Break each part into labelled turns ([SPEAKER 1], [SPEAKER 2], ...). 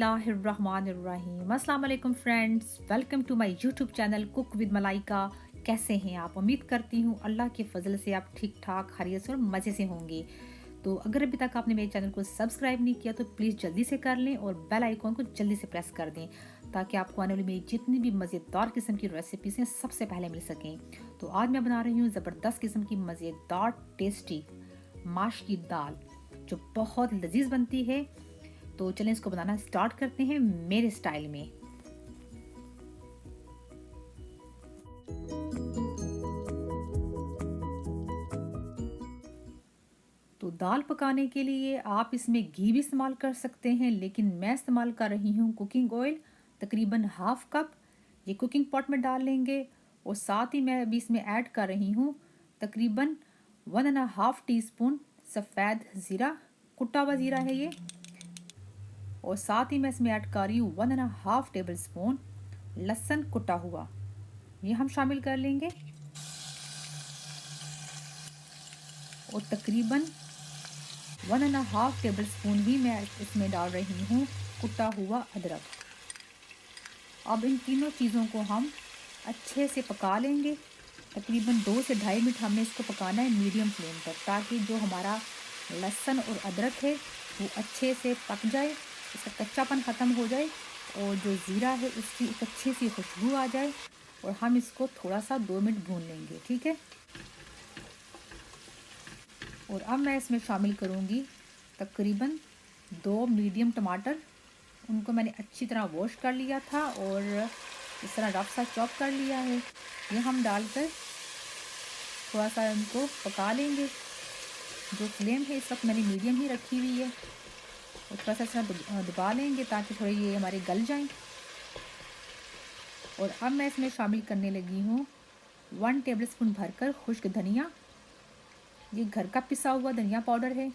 [SPEAKER 1] बिस्मिल्लाहिर्रहमानिर्रहीम। अस्सलाम वालेकुम friends, welcome to my YouTube channel cook with Malaika. कैसे हैं आप? उम्मीद करती हूँ अल्लाह के फजल से आप ठीक ठाक खैरियत से और मज़े से होंगे। तो अगर अभी तक आपने मेरे चैनल को सब्सक्राइब नहीं किया तो प्लीज़ जल्दी से कर लें और बेल आइकॉन को जल्दी से प्रेस कर दें ताकि आपको आने वाली मेरी जितनी भी मज़ेदार किस्म की रेसिपीज़ हैं सबसे पहले मिल सकें। तो आज मैं बना रही हूँ ज़बरदस्त किस्म की मज़ेदार टेस्टी माश की दाल जो बहुत लजीज बनती है। तो चलें इसको बनाना स्टार्ट करते हैं मेरे स्टाइल में। तो दाल पकाने के लिए आप इसमें घी भी इस्तेमाल कर सकते हैं, लेकिन मैं इस्तेमाल कर रही हूँ कुकिंग ऑयल, तकरीबन हाफ कप। ये कुकिंग पॉट में डाल लेंगे और साथ ही मैं अभी इसमें ऐड कर रही हूँ तकरीबन 1.5 टीस्पून सफ़ेद ज़ीरा, कुटा हुआ ज़ीरा है ये। और साथ ही मैं इसमें ऐड कर रही हूँ 1.5 टेबल स्पून लहसुन कुटा हुआ, ये हम शामिल कर लेंगे। और तकरीबन 1.5 टेबल स्पून ही मैं इसमें डाल रही हूँ कुटा हुआ अदरक। अब इन तीनों चीज़ों को हम अच्छे से पका लेंगे। तकरीबन 2 से ढाई मिनट हमने इसको पकाना है मीडियम फ्लेम पर, ताकि जो हमारा लहसुन और अदरक है वो अच्छे से पक जाए, इसका कच्चापन ख़त्म हो जाए और जो ज़ीरा है उसकी एक अच्छी सी खुशबू आ जाए। और हम इसको थोड़ा सा 2 मिनट भून लेंगे, ठीक है। और अब मैं इसमें शामिल करूँगी तकरीबन 2 मीडियम टमाटर। उनको मैंने अच्छी तरह वॉश कर लिया था और इस तरह रफ सा चॉप कर लिया है। ये हम डालकर थोड़ा सा इनको पका लेंगे। जो फ्लेम है इस वक्त मैंने मीडियम ही रखी हुई है और थोड़ा सा इस तरह दबा लेंगे ताकि थोड़े ये हमारे गल जाएं। और अब मैं इसमें शामिल करने लगी हूँ 1 टेबल स्पून भरकर खुश्क धनिया, ये घर का पिसा हुआ धनिया पाउडर है।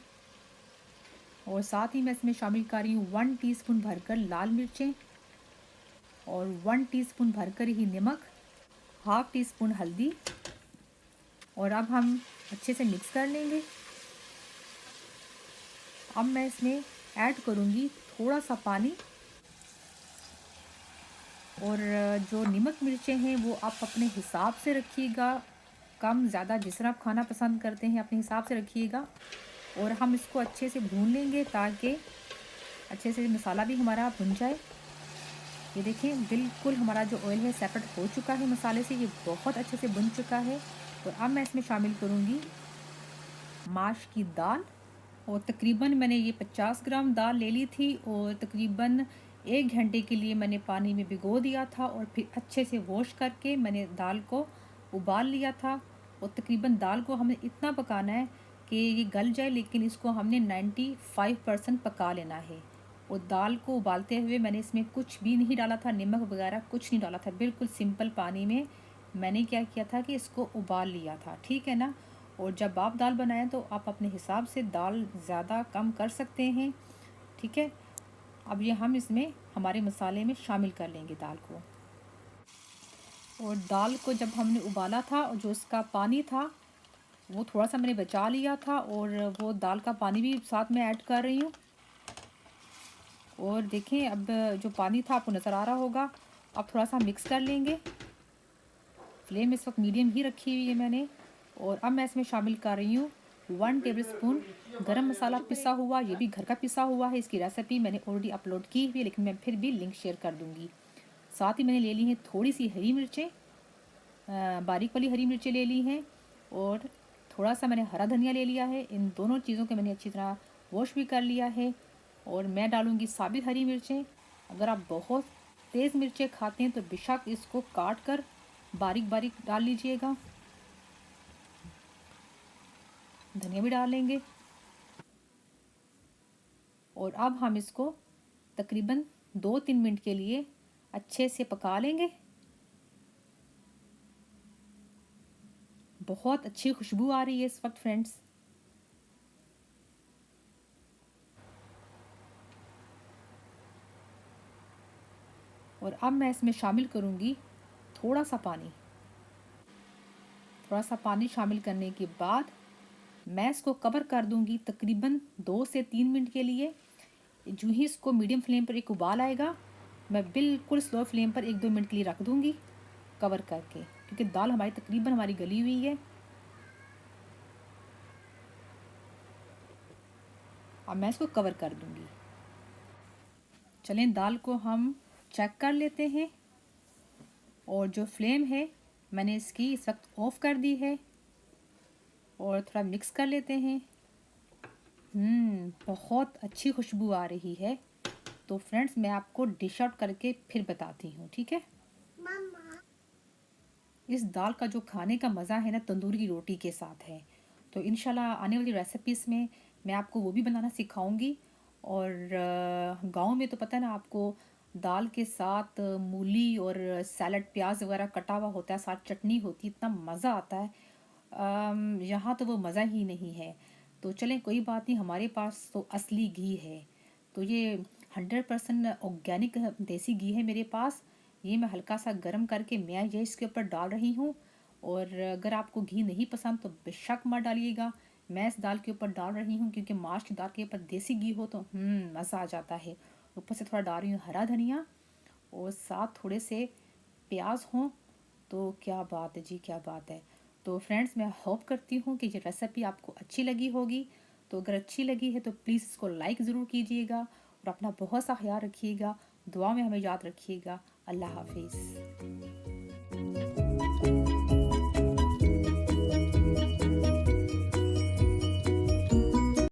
[SPEAKER 1] और साथ ही मैं इसमें शामिल कर रही हूँ 1 टीस्पून भरकर लाल मिर्चें और 1 टीस्पून भरकर ही नमक, हाफ टी स्पून हल्दी। और अब हम अच्छे से मिक्स कर लेंगे। अब मैं इसमें ऐड करूँगी थोड़ा सा पानी। और जो नमक मिर्चें हैं वो आप अपने हिसाब से रखिएगा, कम ज़्यादा जिस तरह आप खाना पसंद करते हैं अपने हिसाब से रखिएगा। और हम इसको अच्छे से भून लेंगे ताकि अच्छे से मसाला भी हमारा भुन जाए। ये देखें बिल्कुल हमारा जो ऑयल है सेपरेट हो चुका है मसाले से, ये बहुत अच्छे से भुन चुका है। और अब मैं इसमें शामिल करूँगी माश की दाल। और तकरीबन मैंने ये 50 ग्राम दाल ले ली थी और तकरीबन 1 घंटे के लिए मैंने पानी में भिगो दिया था और फिर अच्छे से वॉश करके मैंने दाल को उबाल लिया था। और तकरीबन दाल को हमने इतना पकाना है कि ये गल जाए, लेकिन इसको हमने 95% पका लेना है। और दाल को उबालते हुए मैंने इसमें कुछ भी नहीं डाला था, नमक वगैरह कुछ नहीं डाला था, बिल्कुल सिंपल पानी में मैंने क्या किया था कि इसको उबाल लिया था, ठीक है ना। और जब आप दाल बनाएं तो आप अपने हिसाब से दाल ज़्यादा कम कर सकते हैं, ठीक है। अब ये हम इसमें हमारे मसाले में शामिल कर लेंगे दाल को। और दाल को जब हमने उबाला था और जो उसका पानी था वो थोड़ा सा मैंने बचा लिया था और वो दाल का पानी भी साथ में ऐड कर रही हूँ। और देखें अब जो पानी था आपको नज़र आ रहा होगा। अब थोड़ा सा मिक्स कर लेंगे। फ्लेम इस वक्त मीडियम ही रखी हुई है मैंने। और अब मैं इसमें शामिल कर रही हूँ 1 टेबल स्पून गरम मसाला पिसा हुआ, ये भी घर का पिसा हुआ है। इसकी रेसिपी मैंने ऑलरेडी अपलोड की हुई है, लेकिन मैं फिर भी लिंक शेयर कर दूँगी। साथ ही मैंने ले ली हैं थोड़ी सी हरी मिर्चें, बारीक वाली हरी मिर्चें ले ली हैं। और थोड़ा सा मैंने हरा धनिया ले लिया है। इन दोनों चीज़ों को मैंने अच्छी तरह वॉश भी कर लिया है। और मैं डालूँगी साबित हरी मिर्चें। अगर आप बहुत तेज़ मिर्चें खाते हैं तो बेशक इसको काट कर बारीक बारीक डाल लीजिएगा। धनिया भी डाल लेंगे। और अब हम इसको तकरीबन 2-3 मिनट के लिए अच्छे से पका लेंगे। बहुत अच्छी खुशबू आ रही है इस वक्त फ्रेंड्स। और अब मैं इसमें शामिल करूँगी थोड़ा सा पानी। थोड़ा सा पानी शामिल करने के बाद मैं इसको कवर कर दूँगी तकरीबन 2 से 3 मिनट के लिए। जो ही इसको मीडियम फ्लेम पर एक उबाल आएगा, मैं बिल्कुल स्लो फ्लेम पर 1-2 मिनट के लिए रख दूँगी कवर करके, क्योंकि दाल हमारी तकरीबन हमारी गली हुई है। अब मैं इसको कवर कर दूँगी। चलें दाल को हम चेक कर लेते हैं, और जो फ्लेम है मैंने इसकी इस वक्त ऑफ़ कर दी है, और थोड़ा मिक्स कर लेते हैं। बहुत अच्छी खुशबू आ रही है। तो फ्रेंड्स मैं आपको डिश आउट करके फिर बताती हूँ, ठीक है? इस दाल का जो खाने का मज़ा है ना, तंदूरी की रोटी के साथ है। तो इंशाल्लाह आने वाली रेसिपीज़ में मैं आपको वो भी बनाना सिखाऊंगी। और गांव में तो पता है ना आपको, दाल के साथ मूली और सैलड प्याज वगैरह कटा हुआ होता है, साथ चटनी होती है, इतना मज़ा आता है। यहाँ तो वो मज़ा ही नहीं है। तो चलें कोई बात नहीं, हमारे पास तो असली घी है। तो ये 100% ऑर्गेनिक देसी घी है मेरे पास। ये मैं हल्का सा गर्म करके मैं ये इसके ऊपर डाल रही हूँ। और अगर आपको घी नहीं पसंद तो बेशक मत डालिएगा। मैं इस दाल के ऊपर डाल रही हूँ क्योंकि माश की दाल के ऊपर देसी घी हो तो मज़ा आ जाता है। ऊपर से थोड़ा डाल रही हूँ हरा धनिया, और साथ थोड़े से प्याज हों तो क्या बात है जी, क्या बात है। तो फ्रेंड्स मैं होप करती हूँ कि ये रेसिपी आपको अच्छी लगी होगी। तो अगर अच्छी लगी है तो प्लीज़ इसको लाइक ज़रूर कीजिएगा, और अपना बहुत सा ख्याल रखिएगा। दुआ में हमें याद रखिएगा। अल्लाह हाफिज़।